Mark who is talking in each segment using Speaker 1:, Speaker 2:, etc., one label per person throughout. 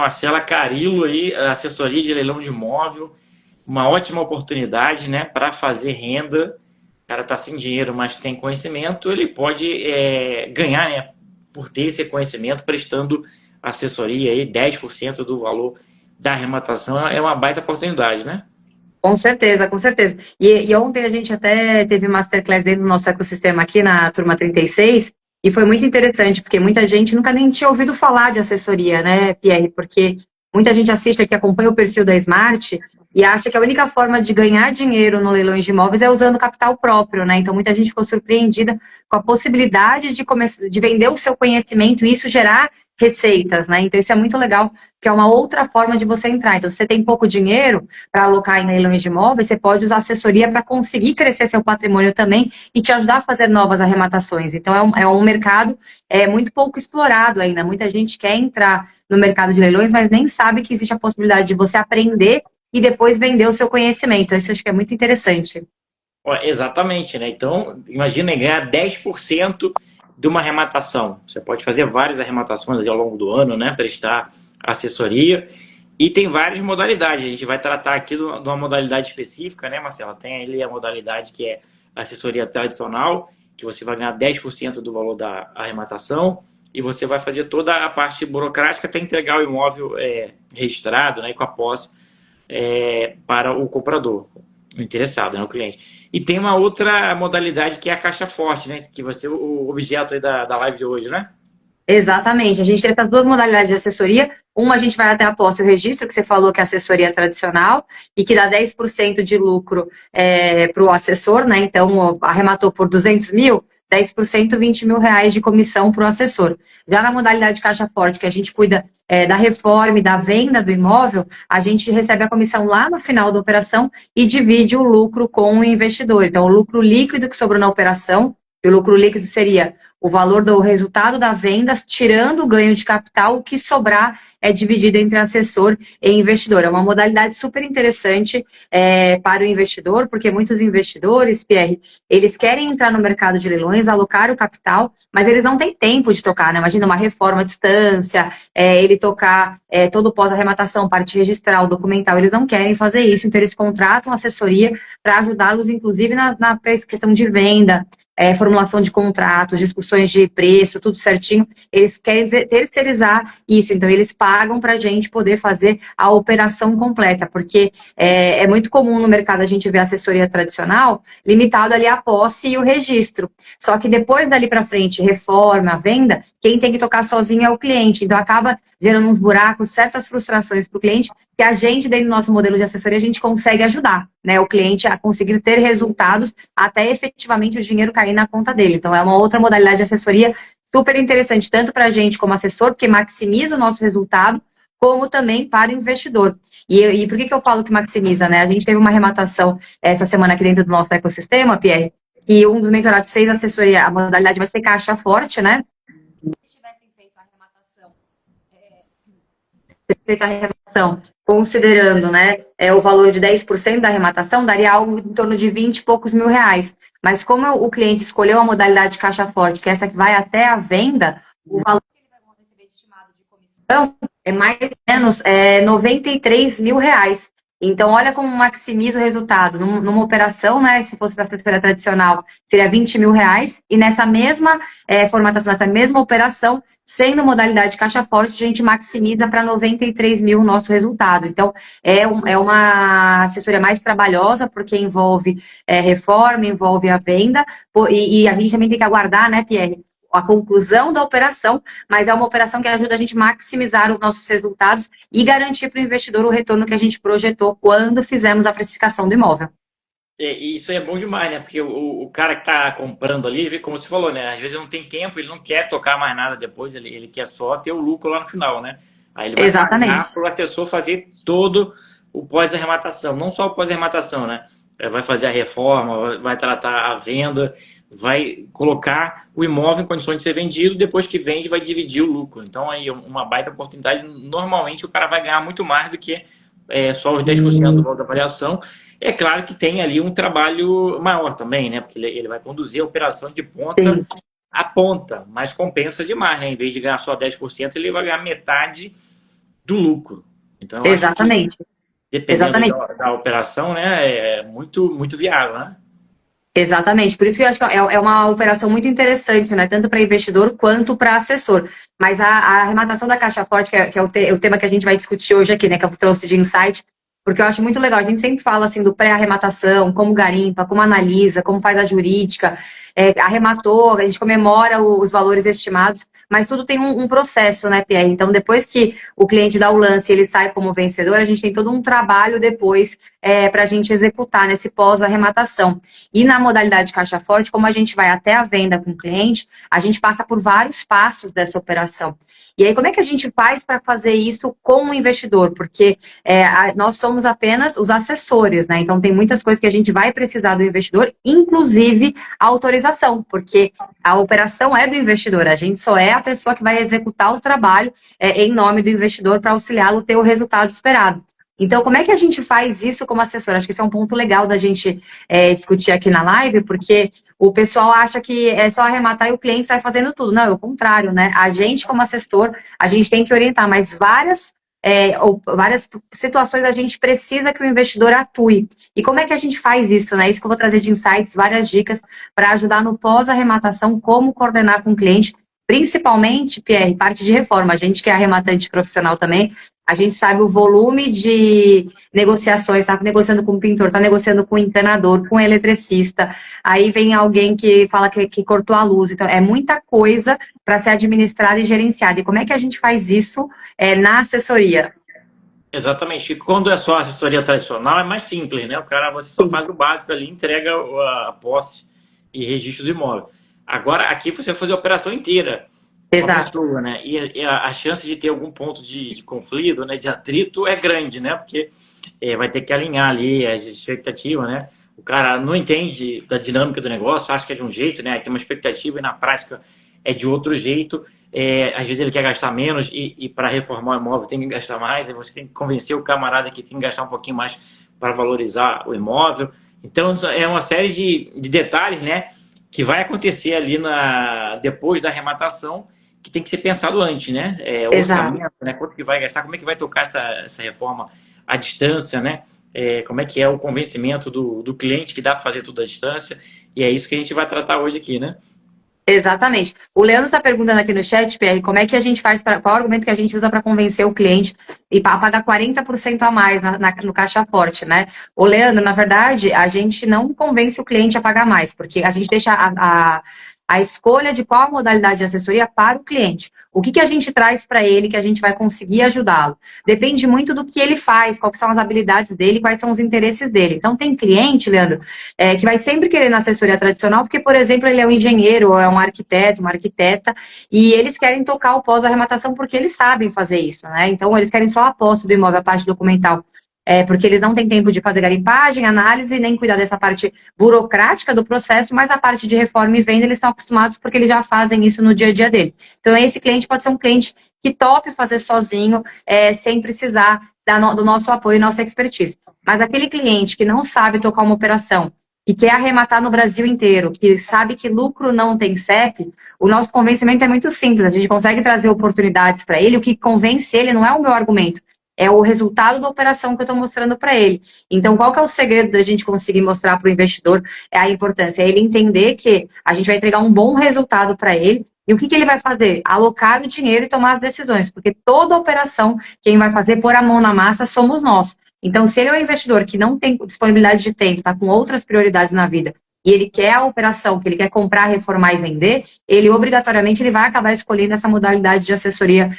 Speaker 1: Marcela Carillo aí, assessoria de leilão de imóvel, uma ótima oportunidade, né, para fazer renda. O cara está sem dinheiro, mas tem conhecimento, ele pode ganhar, né, por ter esse conhecimento, prestando assessoria aí, 10% do valor da arrematação é uma baita oportunidade, né?
Speaker 2: Com certeza, com certeza. E ontem a gente até teve masterclass dentro do nosso ecossistema aqui na Turma 36, e foi muito interessante, porque muita gente nunca nem tinha ouvido falar de assessoria, né, Pierre? Porque muita gente assiste aqui, acompanha o perfil da Smart e acha que a única forma de ganhar dinheiro no leilões de imóveis é usando capital próprio, né? Então muita gente ficou surpreendida com a possibilidade de vender o seu conhecimento e isso gerar receitas, né? Então isso é muito legal, que é uma outra forma de você entrar. Então, se você tem pouco dinheiro para alocar em leilões de imóveis, você pode usar assessoria para conseguir crescer seu patrimônio também e te ajudar a fazer novas arrematações. Então, é um mercado muito pouco explorado ainda. Muita gente quer entrar no mercado de leilões, mas nem sabe que existe a possibilidade de você aprender e depois vender o seu conhecimento. Isso eu acho que é muito interessante.
Speaker 1: Exatamente, né? Então, imagina ganhar 10% de uma arrematação. Você pode fazer várias arrematações ao longo do ano, né? Prestar assessoria. E tem várias modalidades. A gente vai tratar aqui de uma modalidade específica, né, Marcela? Tem ali a modalidade que é assessoria tradicional, que você vai ganhar 10% do valor da arrematação e você vai fazer toda a parte burocrática até entregar o imóvel registrado, né, com a posse para o comprador, o interessado, né, o cliente. E tem uma outra modalidade que é a caixa forte, né, que vai ser o objeto aí da live de hoje, né?
Speaker 2: Exatamente. A gente tem essas duas modalidades de assessoria. Uma, a gente vai até a posse e o registro, que você falou que é assessoria tradicional, e que dá 10% de lucro para o assessor, né? Então, arrematou por 200 mil, 10%, 20 mil reais de comissão para o assessor. Já na modalidade caixa forte, que a gente cuida da reforma e da venda do imóvel, a gente recebe a comissão lá no final da operação e divide o lucro com o investidor. Então, o lucro líquido que sobrou na operação, e o lucro líquido seria o valor do resultado da venda, tirando o ganho de capital, o que sobrar é dividido entre assessor e investidor. É uma modalidade super interessante para o investidor, porque muitos investidores, Pierre, eles querem entrar no mercado de leilões, alocar o capital, mas eles não têm tempo de tocar, né? Imagina uma reforma à distância, ele tocar todo o pós-arrematação, parte registral, documental, eles não querem fazer isso, então eles contratam assessoria para ajudá-los, inclusive, na questão de venda, formulação de contratos, discussões de preço, tudo certinho. Eles querem terceirizar isso, então eles pagam para a gente poder fazer a operação completa, porque é muito comum no mercado a gente ver assessoria tradicional limitado ali à posse e o registro. Só que depois dali para frente, reforma, venda, quem tem que tocar sozinho é o cliente. Então acaba gerando uns buracos, certas frustrações para o cliente, que a gente, dentro do nosso modelo de assessoria, a gente consegue ajudar, né, o cliente a conseguir ter resultados até efetivamente o dinheiro cair na conta dele. Então, é uma outra modalidade de assessoria super interessante, tanto para a gente como assessor, porque maximiza o nosso resultado, como também para o investidor. E por que eu falo que maximiza, né? A gente teve uma arrematação essa semana aqui dentro do nosso ecossistema, Pierre, e um dos mentorados fez assessoria, a modalidade vai ser caixa forte, né? Se tivessem feito a arrematação, considerando, né, o valor de 10% da arrematação, daria algo em torno de 20 e poucos mil reais. Mas como o cliente escolheu a modalidade caixa forte, que é essa que vai até a venda, o valor que ele vai receber estimado de comissão é mais ou menos 93 mil reais. Então, olha como maximiza o resultado. Numa operação, né, se fosse da assessoria tradicional, seria 20 mil reais. E nessa mesma formatação, nessa mesma operação, sendo modalidade caixa forte, a gente maximiza para 93 mil o nosso resultado. Então, é uma assessoria mais trabalhosa, porque envolve reforma, envolve a venda. E a gente também tem que aguardar, né, Pierre, a conclusão da operação, mas é uma operação que ajuda a gente a maximizar os nossos resultados e garantir para o investidor o retorno que a gente projetou quando fizemos a precificação do imóvel.
Speaker 1: E isso é bom demais, né? Porque o cara que está comprando ali, como você falou, né? Às vezes não tem tempo, ele não quer tocar mais nada depois, ele quer só ter o lucro lá no final, né? Aí ele vai
Speaker 2: Exatamente.
Speaker 1: pagar para o assessor fazer todo o pós-arrematação, não só o pós-arrematação, né? Vai fazer a reforma, vai tratar a venda, vai colocar o imóvel em condições de ser vendido, depois que vende vai dividir o lucro. Então aí uma baita oportunidade, normalmente o cara vai ganhar muito mais do que só os 10% do valor da avaliação. É claro que tem ali um trabalho maior também, né? Porque ele vai conduzir a operação de ponta
Speaker 2: Sim.
Speaker 1: a ponta, mas compensa demais, né? Em vez de ganhar só 10%, ele vai ganhar metade do lucro. Então, eu acho que,
Speaker 2: Exatamente.
Speaker 1: dependendo
Speaker 2: Exatamente.
Speaker 1: da operação, né, é muito, muito viável, né?
Speaker 2: Exatamente, por isso que eu acho que é uma operação muito interessante, né? Tanto para investidor quanto para assessor. Mas a arrematação da caixa forte, que é o tema que a gente vai discutir hoje aqui, né? Que eu trouxe de insight, porque eu acho muito legal. A gente sempre fala assim do pré-arrematação, como garimpa, como analisa, como faz a jurídica, arrematou, a gente comemora os valores estimados, mas tudo tem um processo, né, Pierre? Então, depois que o cliente dá o lance e ele sai como vencedor, a gente tem todo um trabalho depois para a gente executar nesse pós-arrematação. E na modalidade caixa forte, como a gente vai até a venda com o cliente, a gente passa por vários passos dessa operação. E aí, como é que a gente faz para fazer isso com o investidor? Porque nós somos apenas os assessores, né? Então, tem muitas coisas que a gente vai precisar do investidor, inclusive a autorização, porque a operação é do investidor, a gente só é a pessoa que vai executar o trabalho em nome do investidor para auxiliá-lo a ter o resultado esperado. Então, como é que a gente faz isso como assessor? Acho que esse é um ponto legal da gente discutir aqui na live, porque o pessoal acha que é só arrematar e o cliente sai fazendo tudo. Não, é o contrário, né? A gente, como assessor, a gente tem que orientar, mas várias situações a gente precisa que o investidor atue. E como é que a gente faz isso, né? Isso que eu vou trazer de insights, várias dicas para ajudar no pós-arrematação, como coordenar com o cliente, principalmente, Pierre, parte de reforma. A gente que é arrematante profissional também, a gente sabe o volume de negociações, está negociando com o pintor, está negociando com o encanador, com o eletricista, aí vem alguém que fala que cortou a luz. Então, é muita coisa para ser administrada e gerenciada. E como é que a gente faz isso na assessoria?
Speaker 1: Exatamente. E quando é só assessoria tradicional, é mais simples, né? O cara, você só faz o básico ali, entrega a posse e registro do imóvel. Agora, aqui você vai fazer a operação inteira com a
Speaker 2: Exato.
Speaker 1: pessoa, né? E a chance de ter algum ponto de conflito, né? De atrito é grande, né? Porque vai ter que alinhar ali as expectativas, né? O cara não entende da dinâmica do negócio, acha que é de um jeito, né? Aí tem uma expectativa e na prática é de outro jeito. Às vezes ele quer gastar menos e para reformar o imóvel tem que gastar mais, aí você tem que convencer o camarada que tem que gastar um pouquinho mais para valorizar o imóvel. Então é uma série de detalhes, né, que vai acontecer ali depois da arrematação, que tem que ser pensado antes, né?
Speaker 2: Exato.
Speaker 1: Orçamento, né? Quanto que vai gastar, como é que vai tocar essa reforma à distância, né? Como é que é o convencimento do cliente que dá para fazer tudo à distância, e é isso que a gente vai tratar hoje aqui, né?
Speaker 2: Exatamente. O Leandro está perguntando aqui no chat, Pierre, como é que a gente faz, qual é o argumento que a gente usa para convencer o cliente e para pagar 40% a mais no caixa forte, né? O Leandro, na verdade, a gente não convence o cliente a pagar mais, porque a gente deixa a escolha de qual modalidade de assessoria para o cliente. O que a gente traz para ele que a gente vai conseguir ajudá-lo? Depende muito do que ele faz, quais são as habilidades dele, quais são os interesses dele. Então, tem cliente, Leandro, que vai sempre querer na assessoria tradicional, porque, por exemplo, ele é um engenheiro, ou é um arquiteto, uma arquiteta, e eles querem tocar o pós-arrematação porque eles sabem fazer isso, né? Então, eles querem só a posse do imóvel, a parte documental. Porque eles não têm tempo de fazer garimpagem, análise, nem cuidar dessa parte burocrática do processo, mas a parte de reforma e venda eles estão acostumados porque eles já fazem isso no dia a dia dele. Então, esse cliente pode ser um cliente que tope fazer sozinho, sem precisar do nosso apoio e nossa expertise. Mas aquele cliente que não sabe tocar uma operação, que quer arrematar no Brasil inteiro, que sabe que lucro não tem CEP, o nosso convencimento é muito simples. A gente consegue trazer oportunidades para ele. O que convence ele não é o meu argumento, é o resultado da operação que eu estou mostrando para ele. Então, qual que é o segredo da gente conseguir mostrar para o investidor a importância? É ele entender que a gente vai entregar um bom resultado para ele. E o que ele vai fazer? Alocar o dinheiro e tomar as decisões, porque toda operação, quem vai fazer pôr a mão na massa somos nós. Então, se ele é um investidor que não tem disponibilidade de tempo, está com outras prioridades na vida, e ele quer a operação, que ele quer comprar, reformar e vender, ele obrigatoriamente ele vai acabar escolhendo essa modalidade de assessoria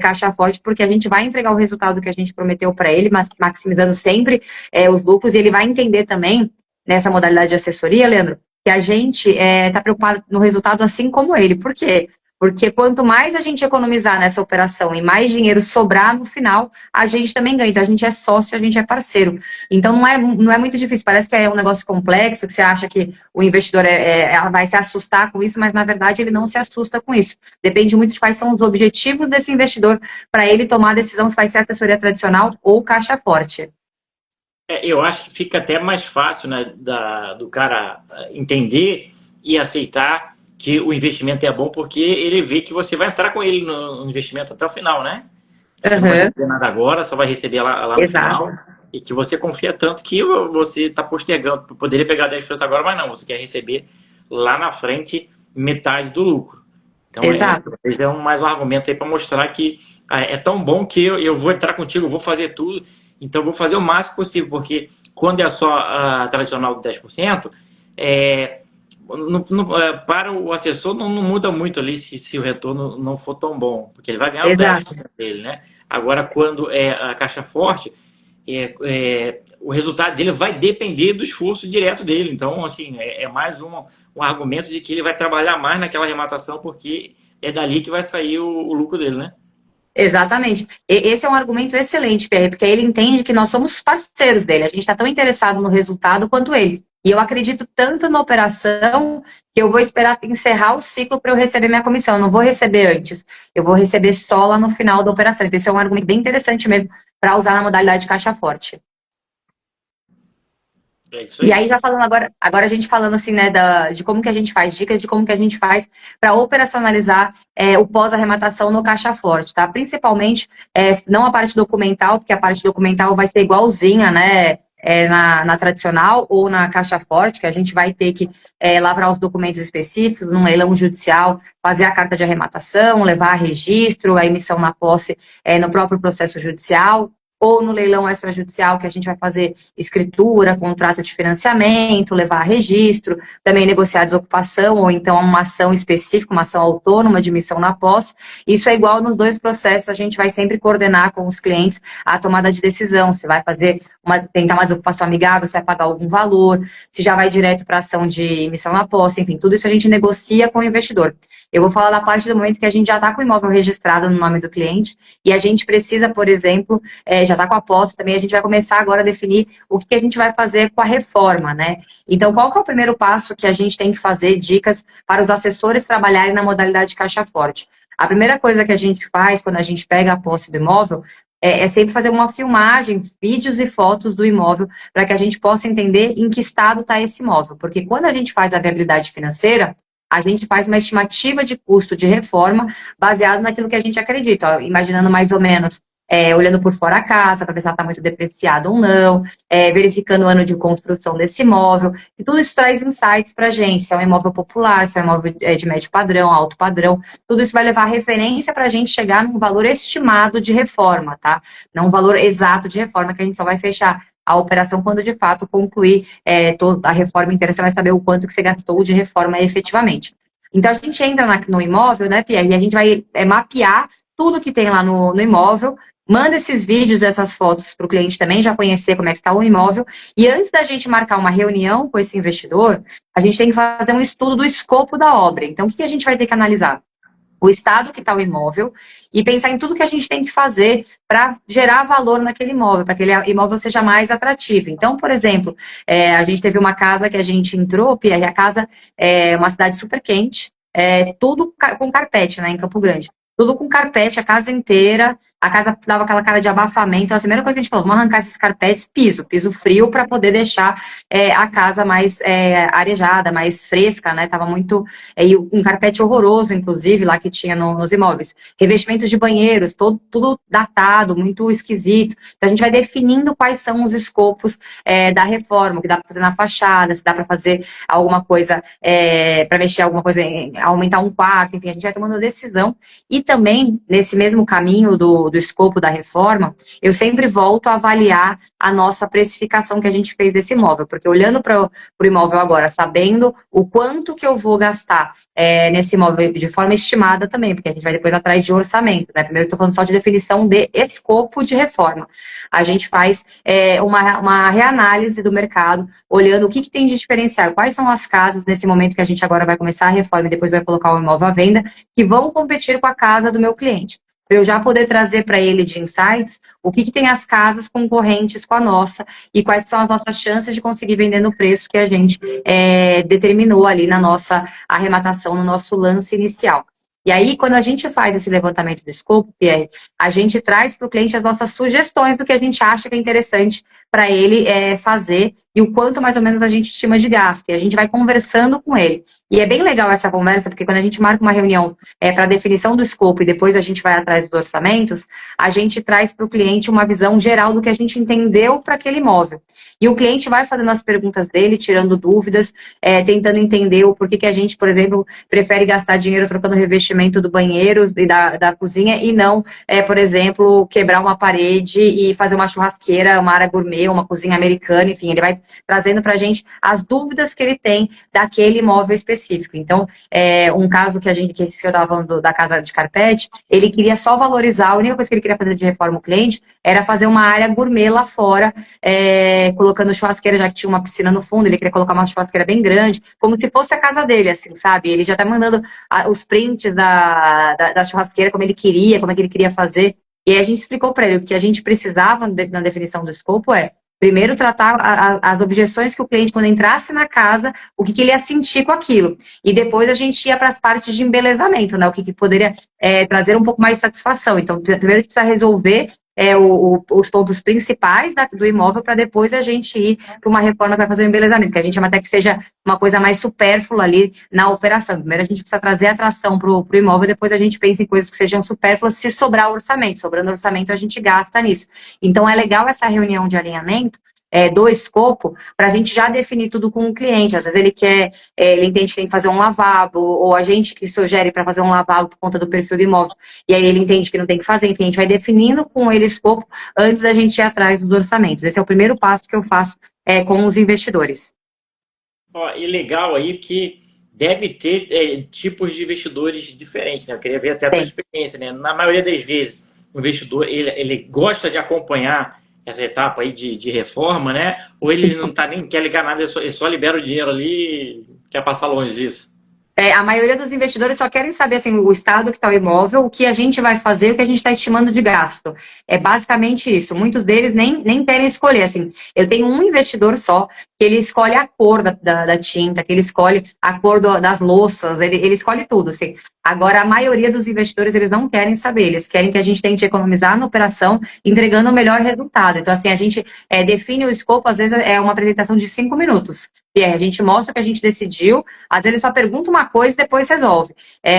Speaker 2: caixa forte, porque a gente vai entregar o resultado que a gente prometeu para ele, mas maximizando sempre os lucros, e ele vai entender também, nessa modalidade de assessoria, Leandro, que a gente está preocupado no resultado assim como ele. Por quê? Porque quanto mais a gente economizar nessa operação e mais dinheiro sobrar no final, a gente também ganha. Então, a gente é sócio, a gente é parceiro. Então, não é muito difícil. Parece que é um negócio complexo, que você acha que o investidor vai se assustar com isso, mas, na verdade, ele não se assusta com isso. Depende muito de quais são os objetivos desse investidor para ele tomar a decisão se vai ser assessoria tradicional ou caixa forte.
Speaker 1: Eu acho que fica até mais fácil, né, do cara entender e aceitar que o investimento é bom, porque ele vê que você vai entrar com ele no investimento até o final, né? Você não vai
Speaker 2: Uhum.
Speaker 1: receber nada agora, só vai receber lá no
Speaker 2: Exato.
Speaker 1: final. E que você confia tanto que você está postergando. Poderia pegar 10% agora, mas não. Você quer receber lá na frente metade do lucro. Então,
Speaker 2: Exato.
Speaker 1: é mais um argumento aí para mostrar que é tão bom que eu vou entrar contigo, eu vou fazer tudo. Então, eu vou fazer o máximo possível, porque quando é só a tradicional do 10%, para o assessor não muda muito ali se o retorno não for tão bom, porque ele vai ganhar o
Speaker 2: Exato.
Speaker 1: 10% dele, né? Agora, quando é a caixa forte, o resultado dele vai depender do esforço direto dele. Então, assim, é mais um argumento de que ele vai trabalhar mais naquela arrematação, porque é dali que vai sair o lucro dele, né?
Speaker 2: Exatamente. Esse é um argumento excelente, Pierre, porque ele entende que nós somos parceiros dele. A gente está tão interessado no resultado quanto ele. E eu acredito tanto na operação que eu vou esperar encerrar o ciclo para eu receber minha comissão. Eu não vou receber antes. Eu vou receber só lá no final da operação. Então, esse é um argumento bem interessante mesmo para usar na modalidade caixa forte.
Speaker 1: É isso
Speaker 2: E
Speaker 1: aí.
Speaker 2: aí, já falando agora a gente falando assim, né, de como que a gente faz, dicas de como que a gente faz para operacionalizar o pós-arrematação no caixa forte, tá? Principalmente, não a parte documental, porque a parte documental vai ser igualzinha, né, na tradicional ou na caixa forte, que a gente vai ter que lavrar os documentos específicos, num leilão judicial, fazer a carta de arrematação, levar a registro, a emissão na posse no próprio processo judicial, ou no leilão extrajudicial, que a gente vai fazer escritura, contrato de financiamento, levar a registro, também negociar a desocupação, ou então uma ação específica, uma ação autônoma de missão na posse. Isso é igual nos dois processos, a gente vai sempre coordenar com os clientes a tomada de decisão. Você vai tentar uma desocupação amigável, você vai pagar algum valor, se já vai direto para a ação de missão na posse, enfim, tudo isso a gente negocia com o investidor. Eu vou falar da parte do momento que a gente já está com o imóvel registrado no nome do cliente e a gente precisa, por exemplo, já está com a posse também, a gente vai começar agora a definir o que a gente vai fazer com a reforma, né? Então, qual que é o primeiro passo que a gente tem que fazer, dicas para os assessores trabalharem na modalidade caixa forte? A primeira coisa que a gente faz quando a gente pega a posse do imóvel é sempre fazer uma filmagem, vídeos e fotos do imóvel, para que a gente possa entender em que estado está esse imóvel. Porque quando a gente faz a viabilidade financeira, a gente faz uma estimativa de custo de reforma baseado naquilo que a gente acredita, ó, imaginando mais ou menos, olhando por fora a casa, para ver se ela está muito depreciada ou não, verificando o ano de construção desse imóvel, e tudo isso traz insights para a gente, se é um imóvel popular, se é um imóvel de médio padrão, alto padrão, tudo isso vai levar referência para a gente chegar num valor estimado de reforma, tá? Não um valor exato de reforma, que a gente só vai fechar a operação quando de fato concluir toda a reforma inteira, você vai saber o quanto que você gastou de reforma efetivamente. Então a gente entra no imóvel, né, Pierre, e a gente vai mapear tudo que tem lá no imóvel, manda esses vídeos, essas fotos para o cliente também já conhecer como é que está o imóvel, e antes da gente marcar uma reunião com esse investidor, a gente tem que fazer um estudo do escopo da obra. Então o que a gente vai ter que analisar? O estado que está o imóvel e pensar em tudo que a gente tem que fazer para gerar valor naquele imóvel, para que aquele imóvel seja mais atrativo. Então, por exemplo, a gente teve uma casa que a gente entrou, Pierre, a casa é uma cidade super quente, tudo com carpete, né, em Campo Grande. Tudo com carpete, a casa inteira. A casa dava aquela cara de abafamento. A primeira coisa que a gente falou, vamos arrancar esses carpetes, piso frio, para poder deixar a casa mais arejada, mais fresca, né? Tava muito. E um carpete horroroso, inclusive, lá que tinha nos imóveis. Revestimentos de banheiros, tudo datado, muito esquisito. Então a gente vai definindo quais são os escopos da reforma, o que dá para fazer na fachada, se dá para fazer alguma coisa, para mexer alguma coisa, aumentar um quarto, enfim, a gente vai tomando a decisão. E também, nesse mesmo caminho do escopo da reforma, eu sempre volto a avaliar a nossa precificação que a gente fez desse imóvel, porque olhando para o imóvel agora, sabendo o quanto que eu vou gastar nesse imóvel de forma estimada também, porque a gente vai depois atrás de orçamento, né? Primeiro eu estou falando só de definição de escopo de reforma. A gente faz uma reanálise do mercado, olhando o que tem de diferencial, quais são as casas nesse momento que a gente agora vai começar a reforma e depois vai colocar o imóvel à venda, que vão competir com a casa do meu cliente. Para eu já poder trazer para ele de insights o que tem as casas concorrentes com a nossa e quais são as nossas chances de conseguir vender no preço que a gente determinou ali na nossa arrematação, no nosso lance inicial. E aí, quando a gente faz esse levantamento do escopo, Pierre, a gente traz para o cliente as nossas sugestões do que a gente acha que é interessante para ele fazer e o quanto mais ou menos a gente estima de gasto. E a gente vai conversando com ele. E é bem legal essa conversa, porque quando a gente marca uma reunião para definição do escopo e depois a gente vai atrás dos orçamentos, a gente traz para o cliente uma visão geral do que a gente entendeu para aquele imóvel. E o cliente vai fazendo as perguntas dele, tirando dúvidas, tentando entender o porquê que a gente, por exemplo, prefere gastar dinheiro trocando revestimento do banheiro e da cozinha e não, por exemplo, quebrar uma parede e fazer uma churrasqueira, uma área gourmet, uma cozinha americana, enfim, ele vai trazendo para a gente as dúvidas que ele tem daquele imóvel específico. Então, um caso que eu estava falando da casa de carpete, ele queria só valorizar, a única coisa que ele queria fazer de reforma o cliente era fazer uma área gourmet lá fora, colocando churrasqueira, já que tinha uma piscina no fundo, ele queria colocar uma churrasqueira bem grande, como se fosse a casa dele, assim, sabe? Ele já tá mandando os prints da churrasqueira, como ele queria, como é que ele queria fazer. E aí a gente explicou para ele o que a gente precisava na definição do escopo primeiro tratar as objeções que o cliente, quando entrasse na casa, o que ele ia sentir com aquilo. E depois a gente ia para as partes de embelezamento, né? O que poderia trazer um pouco mais de satisfação. Então, primeiro a gente precisa resolver os pontos principais do imóvel para depois a gente ir para uma reforma para fazer o embelezamento, que a gente chama até que seja uma coisa mais supérflua ali na operação. Primeiro a gente precisa trazer atração para o imóvel, depois a gente pensa em coisas que sejam supérfluas se sobrar orçamento. Sobrando orçamento a gente gasta nisso. Então é legal essa reunião de alinhamento do escopo, para a gente já definir tudo com o cliente. Às vezes ele entende que tem que fazer um lavabo, ou a gente que sugere para fazer um lavabo por conta do perfil do imóvel, e aí ele entende que não tem que fazer, enfim, a gente vai definindo com ele o escopo antes da gente ir atrás dos orçamentos. Esse é o primeiro passo que eu faço com os investidores.
Speaker 1: E legal aí que deve ter tipos de investidores diferentes, né? Eu queria ver até a tua experiência, né? Na maioria das vezes, o investidor, ele gosta de acompanhar essa etapa aí de reforma, né? Ou ele não nem quer ligar nada, ele só libera o dinheiro ali e quer passar longe disso?
Speaker 2: A maioria dos investidores só querem saber assim, o estado que está o imóvel, o que a gente vai fazer, o que a gente está estimando de gasto. É basicamente isso. Muitos deles nem querem escolher. Assim, eu tenho um investidor só que ele escolhe a cor da tinta, que ele escolhe a cor das louças, ele escolhe tudo. Assim. Agora, a maioria dos investidores, eles não querem saber. Eles querem que a gente tente economizar na operação, entregando o melhor resultado. Então, assim, a gente define o escopo, às vezes é uma apresentação de 5 minutos. E a gente mostra o que a gente decidiu, às vezes ele só pergunta uma coisa e depois resolve.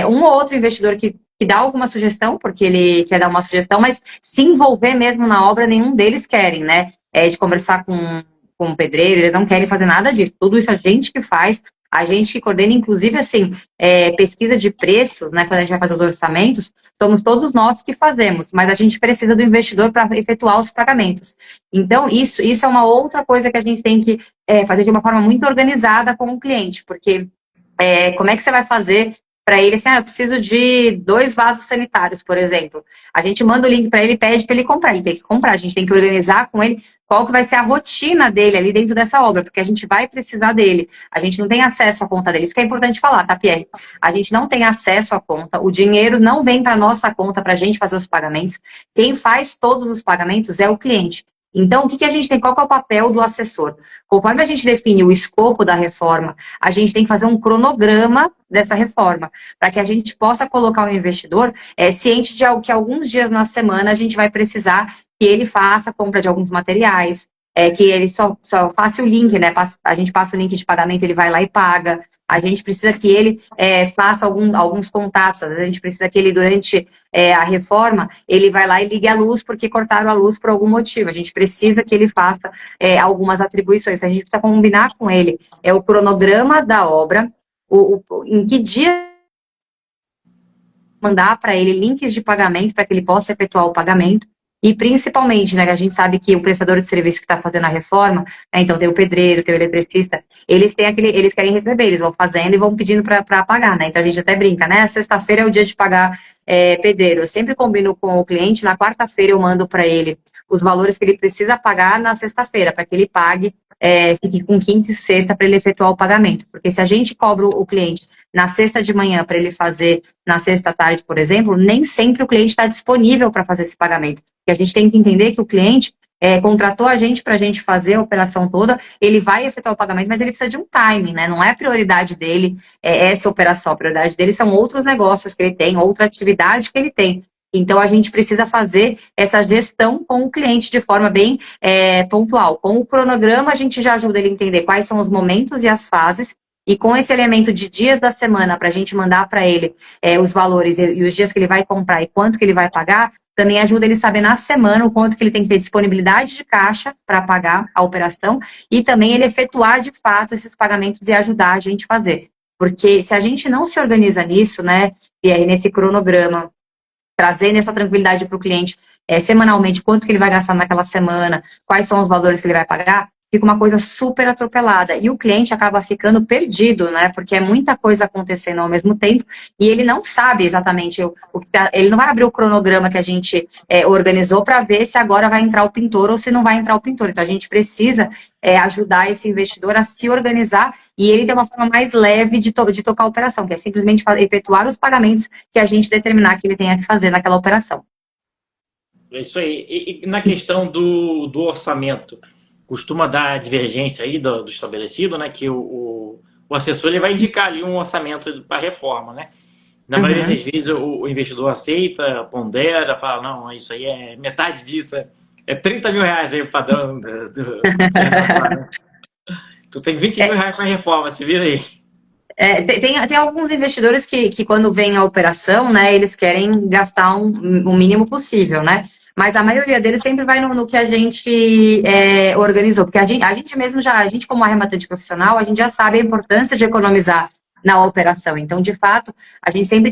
Speaker 2: Um ou outro investidor que dá alguma sugestão, porque ele quer dar uma sugestão, mas se envolver mesmo na obra, nenhum deles querem, né? De conversar com o pedreiro, eles não querem fazer nada disso. Tudo isso a gente que faz, a gente que coordena, inclusive, assim, pesquisa de preço, né? Quando a gente vai fazer os orçamentos, somos todos nós que fazemos, mas a gente precisa do investidor para efetuar os pagamentos. Então, isso é uma outra coisa que a gente tem que fazer de uma forma muito organizada com o cliente, porque como é que você vai fazer para ele, assim, eu preciso de 2 vasos sanitários, por exemplo. A gente manda o link para ele e pede para ele comprar. Ele tem que comprar, a gente tem que organizar com ele qual que vai ser a rotina dele ali dentro dessa obra, porque a gente vai precisar dele. A gente não tem acesso à conta dele. Isso que é importante falar, tá, Pierre? A gente não tem acesso à conta, o dinheiro não vem para nossa conta para a gente fazer os pagamentos. Quem faz todos os pagamentos é o cliente. Então, o que a gente tem? Qual que é o papel do assessor? Conforme a gente define o escopo da reforma, a gente tem que fazer um cronograma dessa reforma, para que a gente possa colocar o investidor ciente de que alguns dias na semana a gente vai precisar que ele faça a compra de alguns materiais, que ele só faça o link, né? A gente passa o link de pagamento, ele vai lá e paga. A gente precisa que ele faça alguns contatos. Às vezes a gente precisa que ele, durante a reforma, ele vai lá e ligue a luz, porque cortaram a luz por algum motivo. A gente precisa que ele faça algumas atribuições. A gente precisa combinar com ele o cronograma da obra, em que dia mandar para ele links de pagamento para que ele possa efetuar o pagamento. E principalmente, né, a gente sabe que o prestador de serviço que está fazendo a reforma, né, então tem o pedreiro, tem o eletricista, eles querem receber, eles vão fazendo e vão pedindo para pagar, né? Então a gente até brinca, né? Sexta-feira é o dia de pagar pedreiro. Eu sempre combino com o cliente, na quarta-feira eu mando para ele os valores que ele precisa pagar na sexta-feira, para que ele pague, fique com quinta e sexta para ele efetuar o pagamento. Porque se a gente cobra o cliente na sexta de manhã para ele fazer na sexta tarde, por exemplo, nem sempre o cliente está disponível para fazer esse pagamento. E a gente tem que entender que o cliente, contratou a gente para a gente fazer a operação toda, ele vai efetuar o pagamento, mas ele precisa de um timing, né? Não é a prioridade dele essa operação, a prioridade dele são outros negócios que ele tem, outra atividade que ele tem. Então, a gente precisa fazer essa gestão com o cliente de forma bem pontual. Com o cronograma, a gente já ajuda ele a entender quais são os momentos e as fases, e com esse elemento de dias da semana para a gente mandar para ele os valores e os dias que ele vai comprar e quanto que ele vai pagar, também ajuda ele a saber na semana o quanto que ele tem que ter disponibilidade de caixa para pagar a operação e também ele efetuar de fato esses pagamentos e ajudar a gente a fazer. Porque se a gente não se organiza nisso, né, Pierre, nesse cronograma, trazendo essa tranquilidade para o cliente semanalmente, quanto que ele vai gastar naquela semana, quais são os valores que ele vai pagar, fica uma coisa super atropelada. E o cliente acaba ficando perdido, né? Porque é muita coisa acontecendo ao mesmo tempo e ele não sabe exatamente o que tá, ele não vai abrir o cronograma que a gente organizou para ver se agora vai entrar o pintor ou se não vai entrar o pintor. Então a gente precisa ajudar esse investidor a se organizar e ele ter uma forma mais leve de tocar a operação, que é simplesmente efetuar os pagamentos que a gente determinar que ele tenha que fazer naquela operação.
Speaker 1: É isso aí. E na questão do orçamento, costuma dar divergência aí do estabelecido, né? Que o assessor ele vai indicar ali um orçamento para reforma, né? Na maioria das vezes o investidor aceita, pondera, fala, não, isso aí é metade disso, é 30 mil reais aí o padrão tu tem 20 mil reais para reforma, se vira aí.
Speaker 2: Tem alguns investidores que quando vem a operação, né, eles querem gastar o mínimo possível, né? Mas a maioria deles sempre vai no que a gente organizou. Porque a gente mesmo a gente como arrematante profissional, a gente já sabe a importância de economizar na operação. Então, de fato, a gente sempre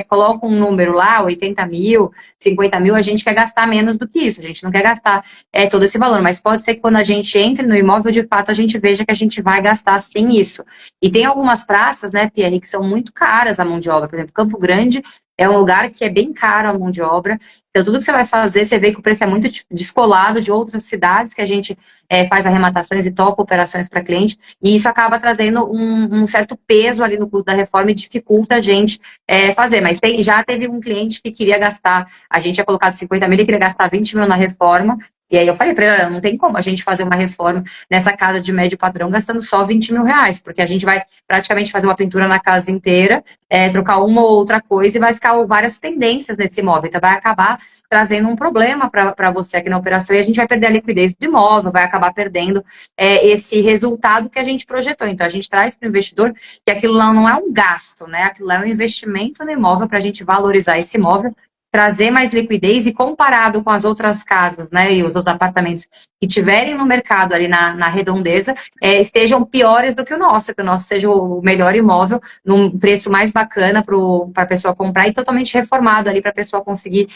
Speaker 2: coloca um número lá, 80 mil, 50 mil, a gente quer gastar menos do que isso. A gente não quer gastar todo esse valor. Mas pode ser que quando a gente entre no imóvel, de fato, a gente veja que a gente vai gastar sim isso. E tem algumas praças, né, Pierre, que são muito caras a mão de obra. Por exemplo, Campo Grande é um lugar que é bem caro a mão de obra. Então, tudo que você vai fazer, você vê que o preço é muito descolado de outras cidades que a gente faz arrematações e toca operações para cliente. E isso acaba trazendo um certo peso ali no custo da reforma e dificulta a gente fazer. Mas já teve um cliente que queria gastar, a gente tinha colocado 50 mil e queria gastar 20 mil na reforma. E aí eu falei para ele, não tem como a gente fazer uma reforma nessa casa de médio padrão gastando só 20 mil reais, porque a gente vai praticamente fazer uma pintura na casa inteira, trocar uma ou outra coisa e vai ficar várias pendências nesse imóvel. Então vai acabar trazendo um problema para você aqui na operação e a gente vai perder a liquidez do imóvel, vai acabar perdendo esse resultado que a gente projetou. Então a gente traz para o investidor que aquilo lá não é um gasto, né? Aquilo lá é um investimento no imóvel para a gente valorizar esse imóvel, trazer mais liquidez e comparado com as outras casas, né, e os outros apartamentos que tiverem no mercado ali na redondeza, estejam piores do que o nosso seja o melhor imóvel, num preço mais bacana para a pessoa comprar e totalmente reformado ali para a pessoa conseguir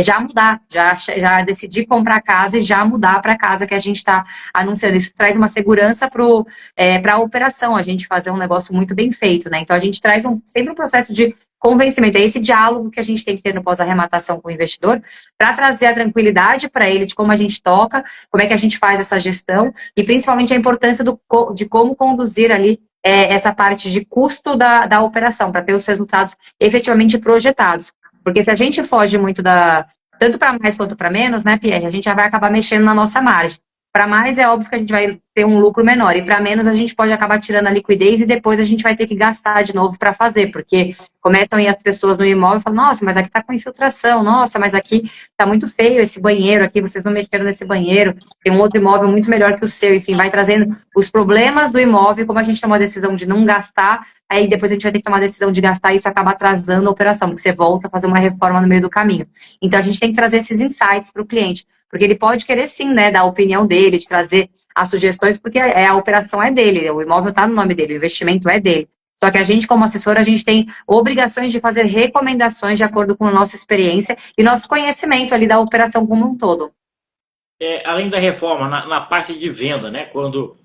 Speaker 2: já mudar, já decidir comprar a casa e já mudar para a casa que a gente está anunciando. Isso traz uma segurança para a operação, a gente fazer um negócio muito bem feito, né? Então a gente traz sempre um processo de convencimento, é esse diálogo que a gente tem que ter no pós-arrematação com o investidor, para trazer a tranquilidade para ele de como a gente toca, como é que a gente faz essa gestão, e principalmente a importância de como conduzir ali essa parte de custo da operação, para ter os resultados efetivamente projetados. Porque se a gente foge muito tanto para mais quanto para menos, né, Pierre, a gente já vai acabar mexendo na nossa margem. Para mais é óbvio que a gente vai ter um lucro menor, e para menos a gente pode acabar tirando a liquidez e depois a gente vai ter que gastar de novo para fazer, porque começam a ir as pessoas no imóvel e falam, nossa, mas aqui está com infiltração, nossa, mas aqui está muito feio esse banheiro aqui, vocês não mexeram nesse banheiro, tem um outro imóvel muito melhor que o seu, enfim, vai trazendo os problemas do imóvel, como a gente tomou a decisão de não gastar, aí depois a gente vai ter que tomar a decisão de gastar e isso acaba atrasando a operação, porque você volta a fazer uma reforma no meio do caminho. Então a gente tem que trazer esses insights para o cliente, porque ele pode querer sim, né, dar a opinião dele, de trazer as sugestões, porque a operação é dele, o imóvel está no nome dele, o investimento é dele. Só que a gente, como assessor, a gente tem obrigações de fazer recomendações de acordo com a nossa experiência e nosso conhecimento ali da operação como um todo.
Speaker 1: Além da reforma, na parte de venda, né, quando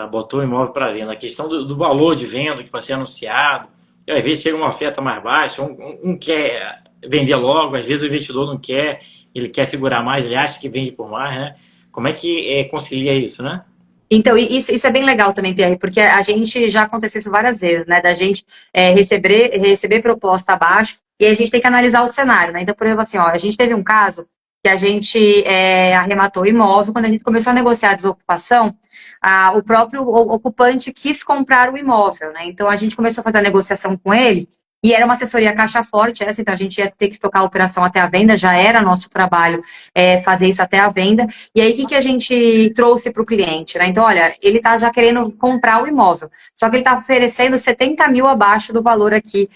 Speaker 1: botou o imóvel para venda, a questão do valor de venda que vai ser anunciado, e às vezes chega uma oferta mais baixa, um quer vender logo, às vezes o investidor não quer, ele quer segurar mais, ele acha que vende por mais, né? Como é que concilia isso, né?
Speaker 2: Então, isso é bem legal também, Pierre, porque a gente já aconteceu isso várias vezes, né? Da gente receber proposta abaixo e a gente tem que analisar o cenário, né? Então, por exemplo, assim, ó, a gente teve um caso que a gente arrematou o imóvel. Quando a gente começou a negociar a desocupação, o próprio ocupante quis comprar o imóvel, né? Então a gente começou a fazer a negociação com ele, e era uma assessoria caixa forte essa, então a gente ia ter que tocar a operação até a venda, já era nosso trabalho fazer isso até a venda. E aí, o que a gente trouxe para o cliente, né? Então, olha, ele está já querendo comprar o imóvel, só que ele está oferecendo 70 mil abaixo do valor aqui,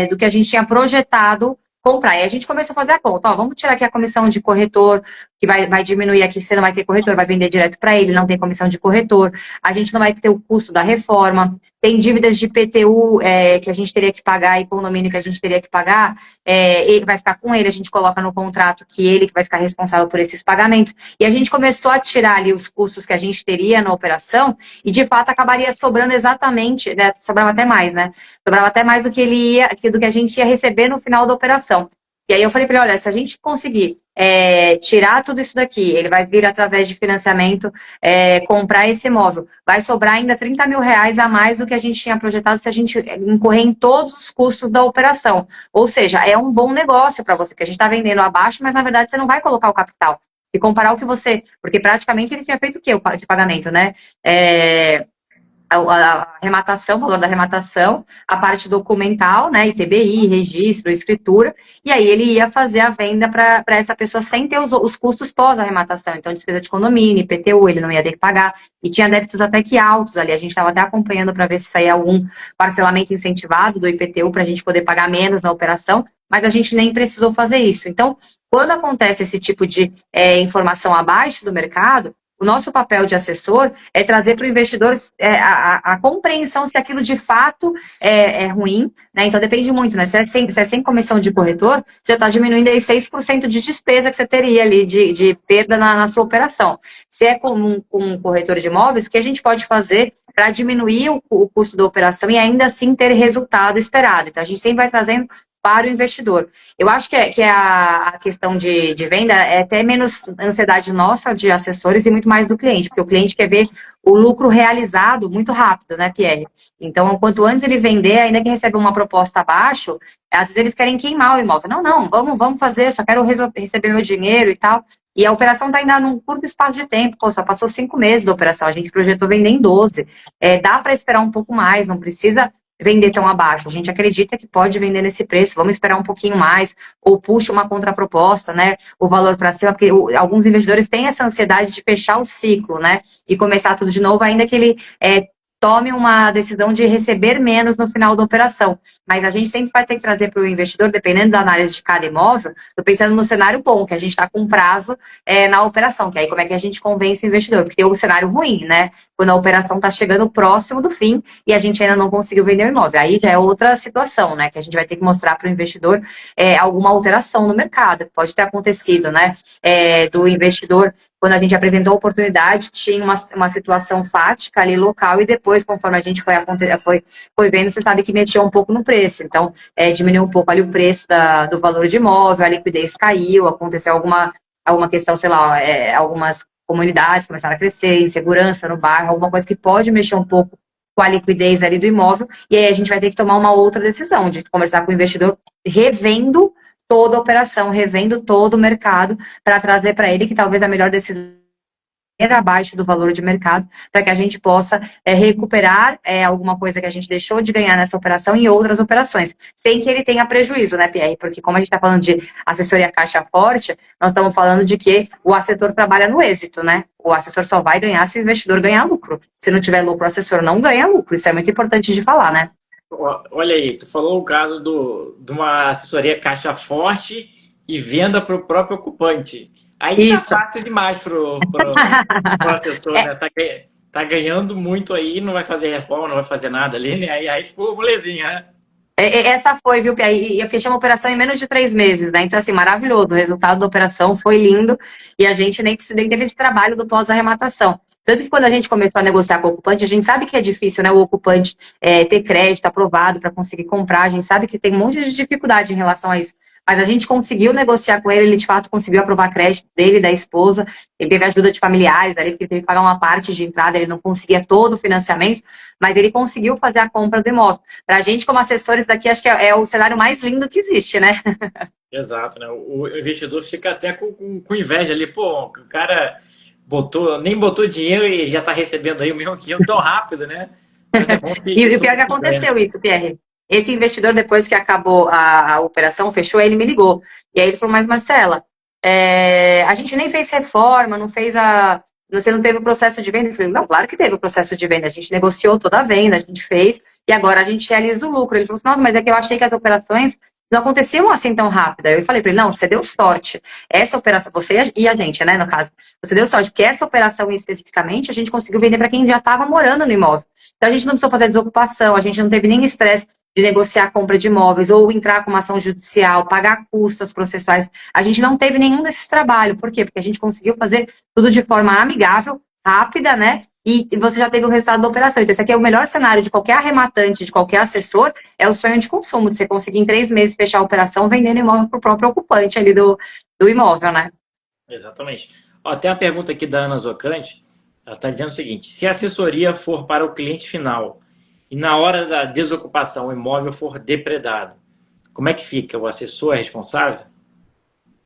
Speaker 2: do que a gente tinha projetado comprar. E a gente começou a fazer a conta. Ó, vamos tirar aqui a comissão de corretor, que vai diminuir aqui, você não vai ter corretor, vai vender direto para ele, não tem comissão de corretor. A gente não vai ter o custo da reforma. Tem dívidas de IPTU que a gente teria que pagar, e condomínio que a gente teria que pagar, ele vai ficar com ele, a gente coloca no contrato que ele que vai ficar responsável por esses pagamentos. E a gente começou a tirar ali os custos que a gente teria na operação, e de fato acabaria sobrando exatamente, né, sobrava até mais, né? Sobrava até mais do que do que a gente ia receber no final da operação. E aí eu falei para ele, olha, se a gente conseguir tirar tudo isso daqui, ele vai vir através de financiamento comprar esse imóvel, vai sobrar ainda 30 mil reais a mais do que a gente tinha projetado se a gente incorrer em todos os custos da operação. Ou seja, é um bom negócio para você, que a gente está vendendo abaixo, mas na verdade você não vai colocar o capital. E comparar o que você... Porque praticamente ele tinha feito o quê de pagamento, né? A arrematação, o valor da arrematação, a parte documental, né, ITBI, registro, escritura, e aí ele ia fazer a venda para essa pessoa sem ter os custos pós-arrematação. Então, despesa de condomínio, IPTU, ele não ia ter que pagar, e tinha débitos até que altos ali. A gente estava até acompanhando para ver se saía algum parcelamento incentivado do IPTU para a gente poder pagar menos na operação, mas a gente nem precisou fazer isso. Então, quando acontece esse tipo de informação abaixo do mercado, o nosso papel de assessor é trazer para o investidor a compreensão se aquilo de fato é ruim, né? Então depende muito, né? Se é sem comissão de corretor, você está diminuindo aí 6% de despesa que você teria ali de perda na sua operação. Se é com um corretor de imóveis, o que a gente pode fazer para diminuir o custo da operação e ainda assim ter resultado esperado? Então a gente sempre vai trazendo para o investidor. Eu acho que a questão de venda é até menos ansiedade nossa de assessores e muito mais do cliente, porque o cliente quer ver o lucro realizado muito rápido, né, Pierre? Então, quanto antes ele vender, ainda que receba uma proposta abaixo, às vezes eles querem queimar o imóvel. Não, vamos fazer, só quero receber meu dinheiro e tal. E a operação está ainda num curto espaço de tempo, só passou 5 meses da operação, a gente projetou vender em 12. Dá para esperar um pouco mais, não precisa vender tão abaixo. A gente acredita que pode vender nesse preço, vamos esperar um pouquinho mais, ou puxa uma contraproposta, né, o valor para cima, porque alguns investidores têm essa ansiedade de fechar o ciclo, né, e começar tudo de novo, ainda que ele tome uma decisão de receber menos no final da operação. Mas a gente sempre vai ter que trazer para o investidor, dependendo da análise de cada imóvel, estou pensando no cenário bom, que a gente está com prazo na operação, que aí como é que a gente convence o investidor? Porque tem um cenário ruim, né? Quando a operação está chegando próximo do fim e a gente ainda não conseguiu vender o imóvel. Aí já é outra situação, né? Que a gente vai ter que mostrar para o investidor alguma alteração no mercado, que pode ter acontecido, né? Do investidor, quando a gente apresentou a oportunidade, tinha uma situação fática ali local e depois, conforme a gente foi vendo, você sabe que mexeu um pouco no preço. Então, diminuiu um pouco ali o preço do valor de imóvel, a liquidez caiu, aconteceu alguma questão, sei lá, algumas comunidades começaram a crescer, insegurança no bairro, alguma coisa que pode mexer um pouco com a liquidez ali do imóvel, e aí a gente vai ter que tomar uma outra decisão, de conversar com o investidor, revendo toda a operação, revendo todo o mercado, para trazer para ele que talvez a melhor decisão era abaixo do valor de mercado, para que a gente possa recuperar alguma coisa que a gente deixou de ganhar nessa operação em outras operações, sem que ele tenha prejuízo, né, Pierre? Porque como a gente está falando de assessoria caixa forte, nós estamos falando de que o assessor trabalha no êxito, né? O assessor só vai ganhar se o investidor ganhar lucro. Se não tiver lucro, o assessor não ganha lucro. Isso é muito importante de falar, né?
Speaker 1: Olha aí, tu falou o caso de uma assessoria caixa forte e venda para o próprio ocupante. Aí
Speaker 2: Isso.
Speaker 1: tá fácil demais pro assessor, né? Tá ganhando muito aí, não vai fazer reforma, não vai fazer nada ali, né? Aí ficou molezinha, né?
Speaker 2: Essa foi, viu, Pia? E eu fechei uma operação em menos de 3 meses, né? Então, assim, maravilhoso. O resultado da operação foi lindo e a gente nem teve esse trabalho do pós-arrematação. Tanto que quando a gente começou a negociar com o ocupante, a gente sabe que é difícil, né? O ocupante ter crédito aprovado para conseguir comprar. A gente sabe que tem um monte de dificuldade em relação a isso. mas a gente conseguiu negociar com ele de fato conseguiu aprovar crédito dele e da esposa, ele teve ajuda de familiares ali, porque ele teve que pagar uma parte de entrada, ele não conseguia todo o financiamento, mas ele conseguiu fazer a compra do imóvel. Pra gente, como assessores daqui, acho que é o cenário mais lindo que existe, né?
Speaker 1: Exato, né? O investidor fica até com inveja ali, pô, o cara nem botou dinheiro e já está recebendo aí o mesmo dinheiro tão rápido, né? Mas é bom
Speaker 2: E o pior que aconteceu isso, Pierre. Esse investidor, depois que acabou a operação, fechou, ele me ligou. E aí ele falou, mas Marcela, a gente nem fez reforma, não fez você não teve o processo de venda? Eu falei, não, claro que teve o processo de venda. A gente negociou toda a venda, a gente fez, e agora a gente realiza o lucro. Ele falou assim, nossa, mas é que eu achei que as operações não aconteciam assim tão rápido. Aí eu falei para ele, não, você deu sorte. Essa operação, você e a gente, né, no caso, você deu sorte, porque essa operação especificamente, a gente conseguiu vender para quem já estava morando no imóvel. Então a gente não precisou fazer desocupação, a gente não teve nem estresse de negociar a compra de imóveis ou entrar com uma ação judicial, pagar custos processuais. A gente não teve nenhum desses trabalhos. Por quê? Porque a gente conseguiu fazer tudo de forma amigável, rápida, né? E você já teve o resultado da operação. Então, esse aqui é o melhor cenário de qualquer arrematante, de qualquer assessor, é o sonho de consumo, de você conseguir em 3 meses fechar a operação vendendo imóvel para o próprio ocupante ali do imóvel, né?
Speaker 1: Exatamente. Ó, tem uma pergunta aqui da Ana Zocante, ela está dizendo o seguinte, se a assessoria for para o cliente final e na hora da desocupação o imóvel for depredado, como é que fica? O assessor é responsável?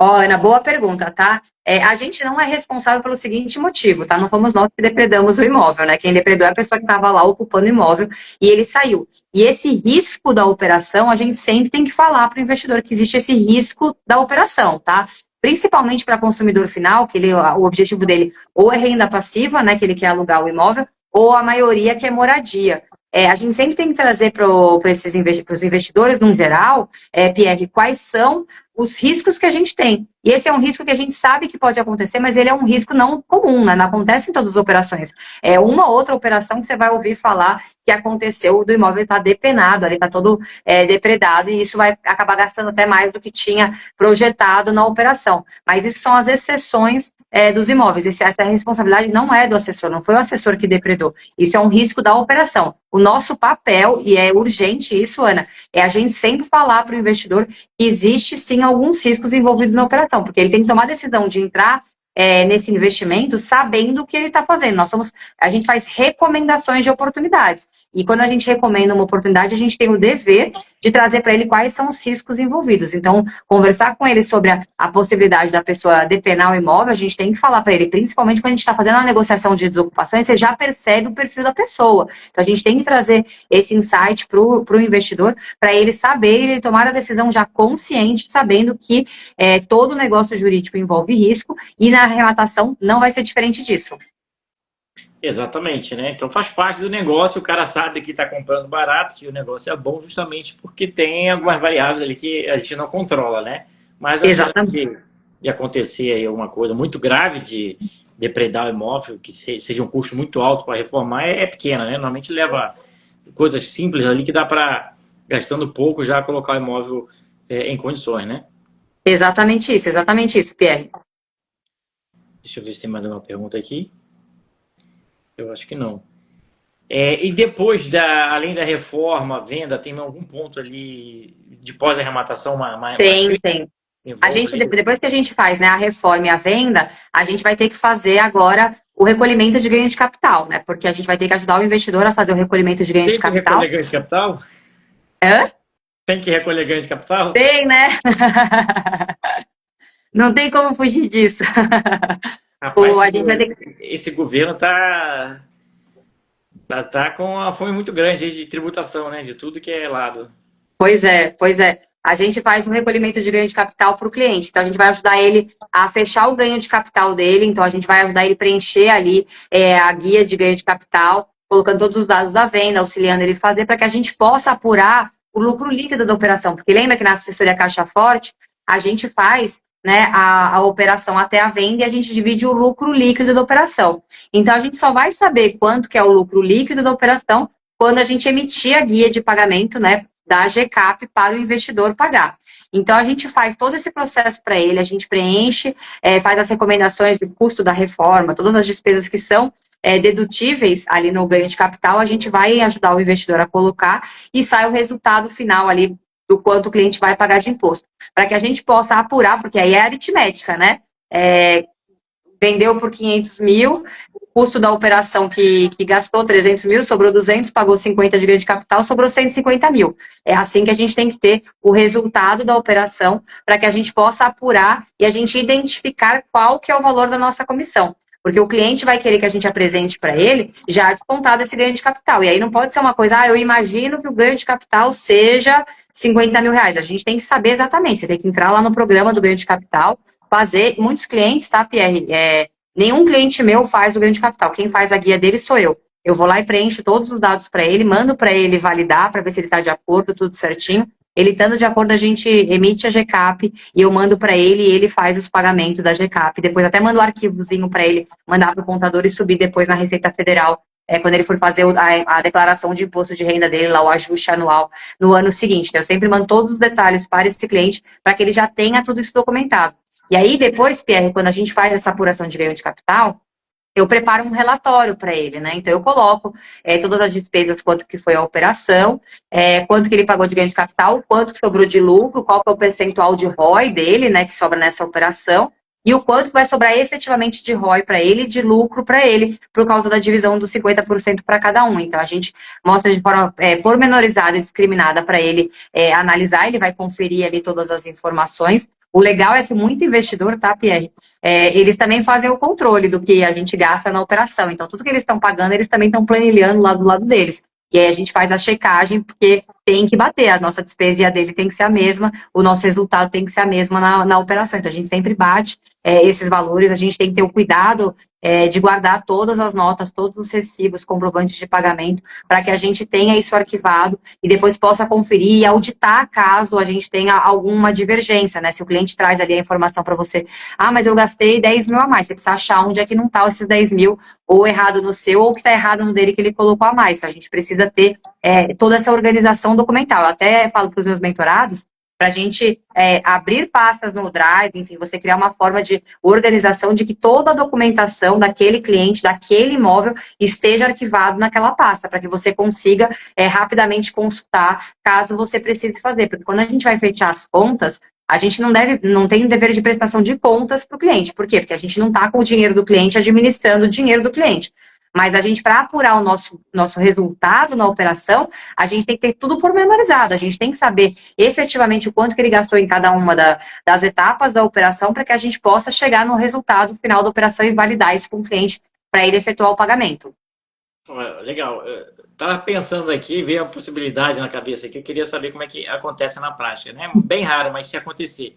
Speaker 2: Ó, Ana, boa pergunta, tá? A gente não é responsável pelo seguinte motivo, tá? Não fomos nós que depredamos o imóvel, né? Quem depredou é a pessoa que estava lá ocupando o imóvel e ele saiu. E esse risco da operação, a gente sempre tem que falar para o investidor que existe esse risco da operação, tá? Principalmente para consumidor final, que o objetivo dele ou é renda passiva, né? Que ele quer alugar o imóvel, ou a maioria que é moradia. A gente sempre tem que trazer para os investidores, no geral, Pierre, quais são os riscos que a gente tem. E esse é um risco que a gente sabe que pode acontecer, mas ele é um risco não comum, né? Não acontece em todas as operações. É uma outra operação que você vai ouvir falar que aconteceu do imóvel estar depenado, ele está todo depredado, e isso vai acabar gastando até mais do que tinha projetado na operação. Mas isso são as exceções dos imóveis. Essa responsabilidade não é do assessor, não foi o assessor que depredou. Isso é um risco da operação. O nosso papel, e é urgente isso, Ana, é a gente sempre falar para o investidor que existe sim alguns riscos envolvidos na operação, porque ele tem que tomar a decisão de entrar nesse investimento sabendo o que ele está fazendo. A gente faz recomendações de oportunidades. E quando a gente recomenda uma oportunidade, a gente tem o dever de trazer para ele quais são os riscos envolvidos. Então, conversar com ele sobre a possibilidade da pessoa depenar o imóvel, a gente tem que falar para ele, principalmente quando a gente está fazendo uma negociação de desocupação, você já percebe o perfil da pessoa. Então, a gente tem que trazer esse insight para o investidor, para ele saber, ele tomar a decisão já consciente, sabendo que todo negócio jurídico envolve risco, e na arrematação não vai ser diferente disso.
Speaker 1: Exatamente, né? Então faz parte do negócio, o cara sabe que está comprando barato, que o negócio é bom justamente porque tem algumas variáveis ali que a gente não controla, né? Mas a chance de acontecer aí alguma coisa muito grave de depredar o imóvel, que seja um custo muito alto para reformar, é pequena, né? Normalmente leva coisas simples ali que dá para, gastando pouco, já colocar o imóvel em condições, né?
Speaker 2: Exatamente isso, Pierre.
Speaker 1: Deixa eu ver se tem mais uma pergunta aqui. Eu acho que não. E depois, além da reforma, venda, tem algum ponto ali de pós-arrematação?
Speaker 2: Tem. Depois que a gente faz, né, a reforma e a venda, a gente vai ter que fazer agora o recolhimento de ganho de capital, né? Porque a gente vai ter que ajudar o investidor a fazer o recolhimento de ganho de capital.
Speaker 1: Tem que recolher ganho de capital?
Speaker 2: Hã?
Speaker 1: Tem que recolher ganho de capital?
Speaker 2: Tem, né? Não tem como fugir disso.
Speaker 1: Rapaz, esse governo tá com uma fome muito grande de tributação, né? De tudo que é lado.
Speaker 2: Pois é. A gente faz um recolhimento de ganho de capital para o cliente. Então, a gente vai ajudar ele a fechar o ganho de capital dele. Então, a gente vai ajudar ele a preencher ali a guia de ganho de capital, colocando todos os dados da venda, auxiliando ele a fazer, para que a gente possa apurar o lucro líquido da operação. Porque lembra que na assessoria Caixa Forte, a gente faz, né, a operação até a venda e a gente divide o lucro líquido da operação. Então, a gente só vai saber quanto que é o lucro líquido da operação quando a gente emitir a guia de pagamento, né, da GCAP para o investidor pagar. Então, a gente faz todo esse processo para ele, a gente preenche, faz as recomendações do custo da reforma, todas as despesas que são dedutíveis ali no ganho de capital, a gente vai ajudar o investidor a colocar e sai o resultado final ali do quanto o cliente vai pagar de imposto. Para que a gente possa apurar, porque aí é aritmética, né? Vendeu por 500 mil, o custo da operação que gastou 300 mil, sobrou 200, pagou 50 de ganho de capital, sobrou 150 mil. É assim que a gente tem que ter o resultado da operação para que a gente possa apurar e a gente identificar qual que é o valor da nossa comissão. Porque o cliente vai querer que a gente apresente para ele já descontado esse ganho de capital. E aí não pode ser uma coisa, eu imagino que o ganho de capital seja 50 mil reais. A gente tem que saber exatamente, você tem que entrar lá no programa do ganho de capital, fazer, muitos clientes, tá, Pierre? Nenhum cliente meu faz o ganho de capital. Quem faz a guia dele sou eu. Eu vou lá e preencho todos os dados para ele, mando para ele validar, para ver se ele está de acordo, tudo certinho. Ele estando de acordo, a gente emite a GCAP e eu mando para ele e ele faz os pagamentos da GCAP. Depois até mando o arquivozinho para ele mandar para o contador e subir depois na Receita Federal, quando ele for fazer a declaração de imposto de renda dele, lá o ajuste anual no ano seguinte. Então, eu sempre mando todos os detalhes para esse cliente para que ele já tenha tudo isso documentado. E aí, depois, Pierre, quando a gente faz essa apuração de ganho de capital, eu preparo um relatório para ele, né? Então, eu coloco todas as despesas, quanto que foi a operação, quanto que ele pagou de ganho de capital, quanto que sobrou de lucro, qual que é o percentual de ROI dele, né, que sobra nessa operação, e o quanto que vai sobrar efetivamente de ROI para ele e de lucro para ele, por causa da divisão dos 50% para cada um. Então, a gente mostra de forma pormenorizada e discriminada para ele analisar, ele vai conferir ali todas as informações. O legal é que muito investidor, tá, Pierre? Eles também fazem o controle do que a gente gasta na operação. Então, tudo que eles estão pagando, eles também estão planilhando lá do lado deles. E aí a gente faz a checagem, porque tem que bater. A nossa despesa e a dele tem que ser a mesma, o nosso resultado tem que ser a mesma na operação. Então, a gente sempre bate esses valores, a gente tem que ter o cuidado de guardar todas as notas, todos os recibos, comprovantes de pagamento, para que a gente tenha isso arquivado e depois possa conferir e auditar caso a gente tenha alguma divergência, né? Se o cliente traz ali a informação para você, mas eu gastei 10 mil a mais, você precisa achar onde é que não está esses 10 mil, ou errado no seu, ou que está errado no dele que ele colocou a mais. Então, a gente precisa ter toda essa organização documental. Eu até falo para os meus mentorados, para a gente abrir pastas no Drive, enfim, você criar uma forma de organização de que toda a documentação daquele cliente, daquele imóvel, esteja arquivado naquela pasta, para que você consiga rapidamente consultar, caso você precise fazer. Porque quando a gente vai fechar as contas, a gente não tem dever de prestação de contas para o cliente. Por quê? Porque a gente não está com o dinheiro do cliente administrando o dinheiro do cliente. Mas a gente, para apurar o nosso resultado na operação, a gente tem que ter tudo pormenorizado. A gente tem que saber efetivamente o quanto que ele gastou em cada uma das etapas da operação para que a gente possa chegar no resultado final da operação e validar isso com o cliente para ele efetuar o pagamento.
Speaker 1: Legal. Estava pensando aqui, veio a possibilidade na cabeça aqui, eu queria saber como é que acontece na prática, né? Bem raro, mas se acontecer.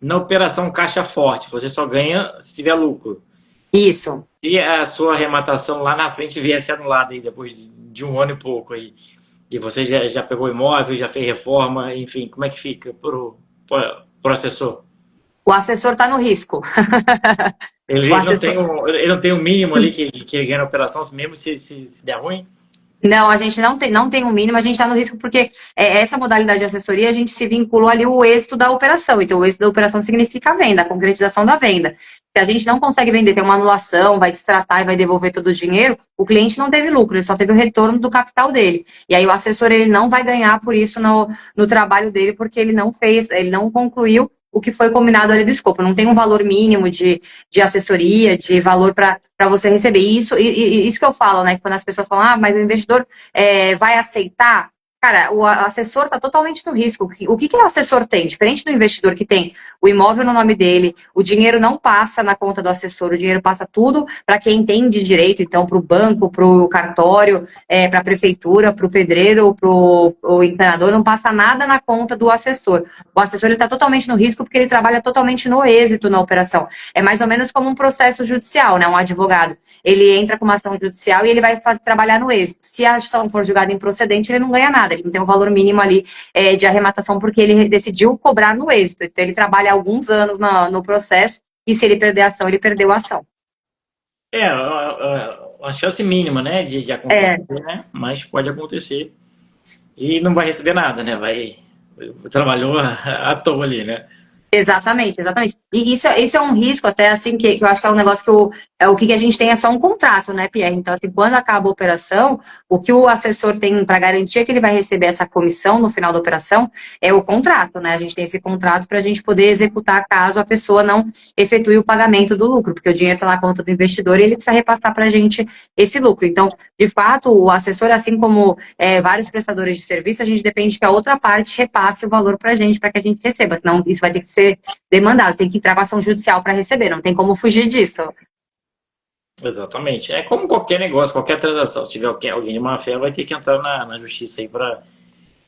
Speaker 1: Na operação caixa forte, você só ganha se tiver lucro.
Speaker 2: Isso.
Speaker 1: Se a sua arrematação lá na frente viesse anulada aí, depois de um ano e pouco aí, e você já pegou imóvel, já fez reforma, enfim, como é que fica pro assessor?
Speaker 2: O assessor está no risco.
Speaker 1: Ele não tem um mínimo ali que ele ganha na operação, mesmo se der ruim?
Speaker 2: Não, a gente não tem um mínimo, a gente está no risco porque essa modalidade de assessoria, a gente se vinculou ali o êxito da operação. Então, o êxito da operação significa a venda, a concretização da venda. Se a gente não consegue vender, tem uma anulação, vai destratar e vai devolver todo o dinheiro, o cliente não teve lucro, ele só teve o retorno do capital dele. E aí o assessor ele não vai ganhar por isso no trabalho dele, porque ele não concluiu o que foi combinado ali do escopo. Não tem um valor mínimo de assessoria, de valor para você receber. Isso que eu falo, né? Quando as pessoas falam, mas o investidor vai aceitar. Cara, o assessor está totalmente no risco. O que o assessor tem? Diferente do investidor que tem o imóvel no nome dele, o dinheiro não passa na conta do assessor, o dinheiro passa tudo para quem entende direito, então para o banco, para o cartório, para a prefeitura, para o pedreiro, para o encanador, não passa nada na conta do assessor. O assessor está totalmente no risco porque ele trabalha totalmente no êxito na operação. É mais ou menos como um processo judicial, né? Um advogado, ele entra com uma ação judicial e ele vai trabalhar no êxito. Se a ação for julgada improcedente, ele não ganha nada. Ele não tem um valor mínimo ali de arrematação porque ele decidiu cobrar no êxito. Então, ele trabalha alguns anos no processo e se ele perder a ação, ele perdeu a ação.
Speaker 1: Uma chance mínima, né, de acontecer, né? Mas pode acontecer e não vai receber nada, né? Trabalhou à toa ali, né?
Speaker 2: Exatamente, exatamente. E isso é um risco até, assim, que eu acho que é um negócio o que a gente tem é só um contrato, né, Pierre? Então, assim, quando acaba a operação, o que o assessor tem para garantir que ele vai receber essa comissão no final da operação é o contrato, né? A gente tem esse contrato para a gente poder executar caso a pessoa não efetue o pagamento do lucro, porque o dinheiro está na conta do investidor e ele precisa repassar para a gente esse lucro. Então, de fato, o assessor, assim como vários prestadores de serviço, a gente depende que a outra parte repasse o valor para que a gente receba. Senão, isso vai ter que ser demandado, tem que entrar com ação judicial para receber, não tem como fugir disso.
Speaker 1: Exatamente. É como qualquer negócio, qualquer transação. Se tiver alguém de má fé, vai ter que entrar na justiça aí para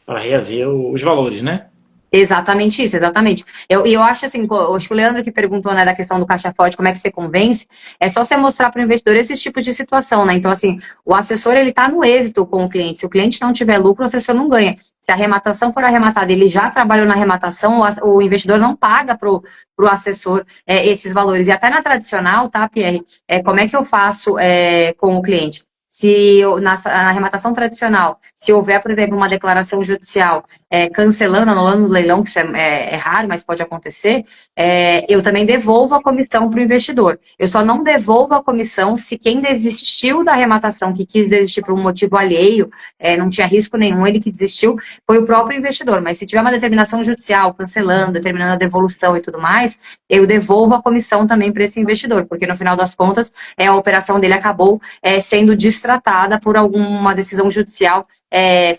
Speaker 1: reaver os valores, né?
Speaker 2: Exatamente isso, exatamente. Eu acho assim, acho que o Leandro que perguntou, né, da questão do caixa forte, como é que você convence, é só você mostrar para o investidor esses tipos de situação, né? Então, assim, o assessor, ele está no êxito com o cliente. Se o cliente não tiver lucro, o assessor não ganha. Se a arrematação for arrematada, ele já trabalhou na arrematação, o investidor não paga para o assessor esses valores. E até na tradicional, tá, Pierre, como é que eu faço com o cliente? Se na arrematação tradicional, se houver, por exemplo, uma declaração judicial cancelando, anulando o leilão, que isso é raro, mas pode acontecer, eu também devolvo a comissão para o investidor. Eu só não devolvo a comissão se quem desistiu da arrematação, que quis desistir por um motivo alheio, não tinha risco nenhum, ele que desistiu, foi o próprio investidor. Mas se tiver uma determinação judicial cancelando, determinando a devolução e tudo mais, eu devolvo a comissão também para esse investidor, porque no final das contas, a operação dele acabou sendo tratada por alguma decisão judicial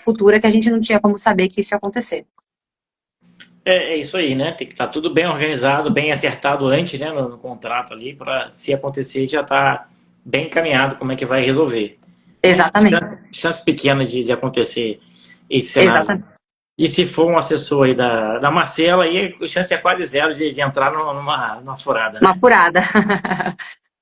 Speaker 2: futura que a gente não tinha como saber que isso ia acontecer.
Speaker 1: É isso aí, né? Tem que estar tudo bem organizado, bem acertado antes, né, no contrato ali, para se acontecer já estar bem encaminhado como é que vai resolver.
Speaker 2: Exatamente.
Speaker 1: Chance pequena de acontecer esse cenário.
Speaker 2: Exatamente.
Speaker 1: E se for um assessor aí da Marcela, aí a chance é quase zero de entrar numa furada.
Speaker 2: Uma furada.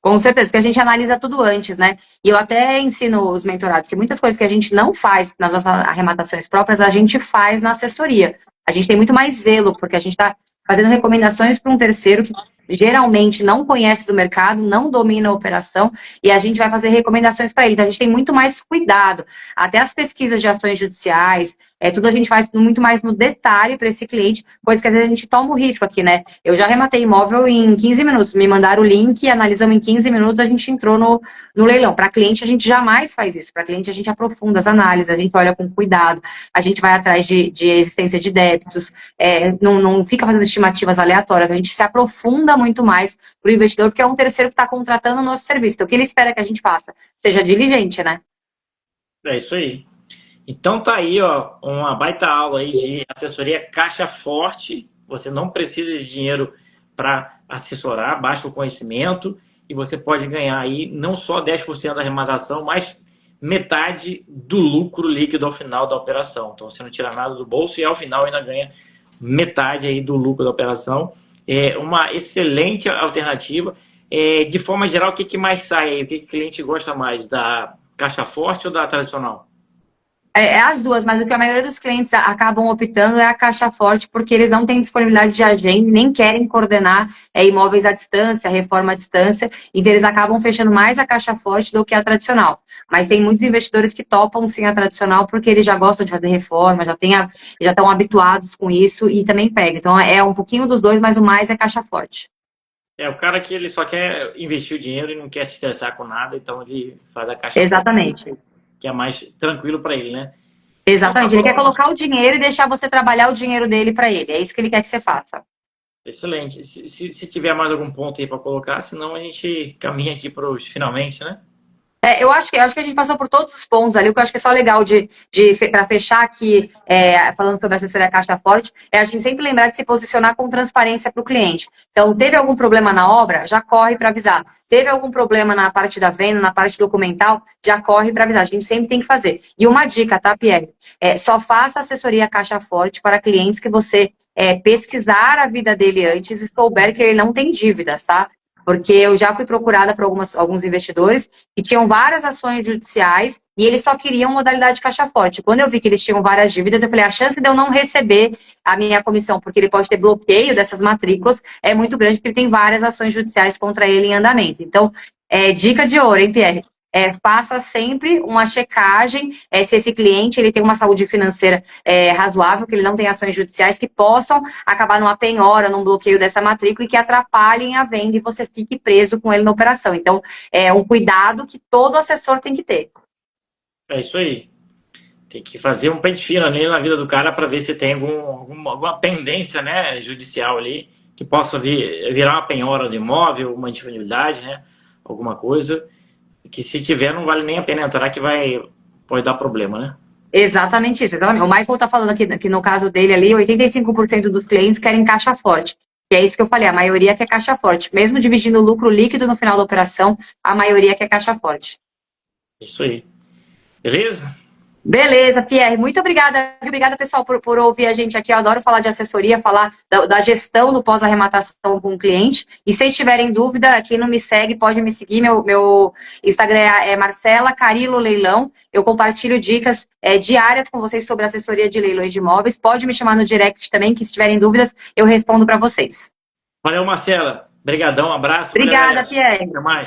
Speaker 2: Com certeza, porque a gente analisa tudo antes, né? E eu até ensino os mentorados que muitas coisas que a gente não faz nas nossas arrematações próprias, a gente faz na assessoria. A gente tem muito mais zelo, porque a gente está fazendo recomendações para um terceiro que geralmente não conhece do mercado, não domina a operação, e a gente vai fazer recomendações para ele. Então, a gente tem muito mais cuidado. Até as pesquisas de ações judiciais, tudo a gente faz muito mais no detalhe para esse cliente, coisa que às vezes a gente toma o risco aqui, né? Eu já arrematei imóvel em 15 minutos, me mandaram o link, analisamos em 15 minutos, a gente entrou no leilão. Para cliente, a gente jamais faz isso. Para cliente, a gente aprofunda as análises, a gente olha com cuidado, a gente vai atrás de existência de débitos, não fica fazendo estimativas aleatórias, a gente se aprofunda muito mais para o investidor, porque é um terceiro que está contratando o nosso serviço. Então, o que ele espera que a gente faça? Seja diligente, né?
Speaker 1: É isso aí. Então tá aí, ó, uma baita aula aí de assessoria caixa forte. Você não precisa de dinheiro para assessorar, basta o conhecimento e você pode ganhar aí não só 10% da arrematação, mas metade do lucro líquido ao final da operação. Então você não tira nada do bolso e ao final ainda ganha metade aí do lucro da operação. É uma excelente alternativa. De forma geral, o que mais sai aí? O que o cliente gosta mais? Da caixa forte ou da tradicional?
Speaker 2: As duas, mas o que a maioria dos clientes acabam optando é a caixa forte, porque eles não têm disponibilidade de agenda, nem querem coordenar imóveis à distância, reforma à distância, então eles acabam fechando mais a caixa forte do que a tradicional. Mas tem muitos investidores que topam sim a tradicional, porque eles já gostam de fazer reforma, já estão habituados com isso e também pegam. Então é um pouquinho dos dois, mas o mais é caixa forte.
Speaker 1: O cara que ele só quer investir o dinheiro e não quer se estressar com nada, então ele faz a caixa
Speaker 2: Exatamente.
Speaker 1: forte, que é mais tranquilo para ele, né?
Speaker 2: Exatamente, ele quer colocar o dinheiro e deixar você trabalhar o dinheiro dele para ele. É isso que ele quer que você faça.
Speaker 1: Excelente. Se tiver mais algum ponto aí para colocar, senão a gente caminha aqui para os finalmente, né?
Speaker 2: Eu acho que a gente passou por todos os pontos ali. O que eu acho que é só legal para fechar aqui, falando sobre a assessoria caixa forte, é a gente sempre lembrar de se posicionar com transparência para o cliente. Então, teve algum problema na obra? Já corre para avisar. Teve algum problema na parte da venda, na parte documental? Já corre para avisar. A gente sempre tem que fazer. E uma dica, tá, Pierre? Só faça assessoria caixa forte para clientes que você pesquisar a vida dele antes e souber que ele não tem dívidas, tá? Porque eu já fui procurada por alguns investidores que tinham várias ações judiciais e eles só queriam modalidade caixa forte. Quando eu vi que eles tinham várias dívidas, eu falei, a chance de eu não receber a minha comissão, porque ele pode ter bloqueio dessas matrículas, é muito grande, porque ele tem várias ações judiciais contra ele em andamento. Então, dica de ouro, hein, Pierre? faça sempre uma checagem se esse cliente ele tem uma saúde financeira razoável, que ele não tem ações judiciais que possam acabar numa penhora, num bloqueio dessa matrícula e que atrapalhem a venda e você fique preso com ele na operação. Então, é um cuidado que todo assessor tem que ter.
Speaker 1: É isso aí. Tem que fazer um pente fino ali na vida do cara para ver se tem alguma pendência, né, judicial ali, que possa virar uma penhora do imóvel, uma indisponibilidade, né, alguma coisa, que se tiver não vale nem a pena entrar, que pode dar problema, né?
Speaker 2: Exatamente isso. Exatamente. O Michael está falando aqui que no caso dele ali, 85% dos clientes querem caixa forte. E é isso que eu falei, a maioria quer caixa forte. Mesmo dividindo o lucro líquido no final da operação, a maioria quer caixa forte.
Speaker 1: Isso aí. Beleza?
Speaker 2: Beleza, Pierre. Muito obrigada. Obrigada, pessoal, por ouvir a gente aqui. Eu adoro falar de assessoria, falar da gestão do pós-arrematação com o cliente. E se vocês tiverem dúvida, quem não me segue, pode me seguir. Meu Instagram é Marcela Carilo Leilão. Eu compartilho dicas diárias com vocês sobre assessoria de leilões de imóveis. Pode me chamar no direct também, que se tiverem dúvidas, eu respondo para vocês.
Speaker 1: Valeu, Marcela. Obrigadão, um abraço.
Speaker 2: Obrigada, Pierre.
Speaker 1: Até mais.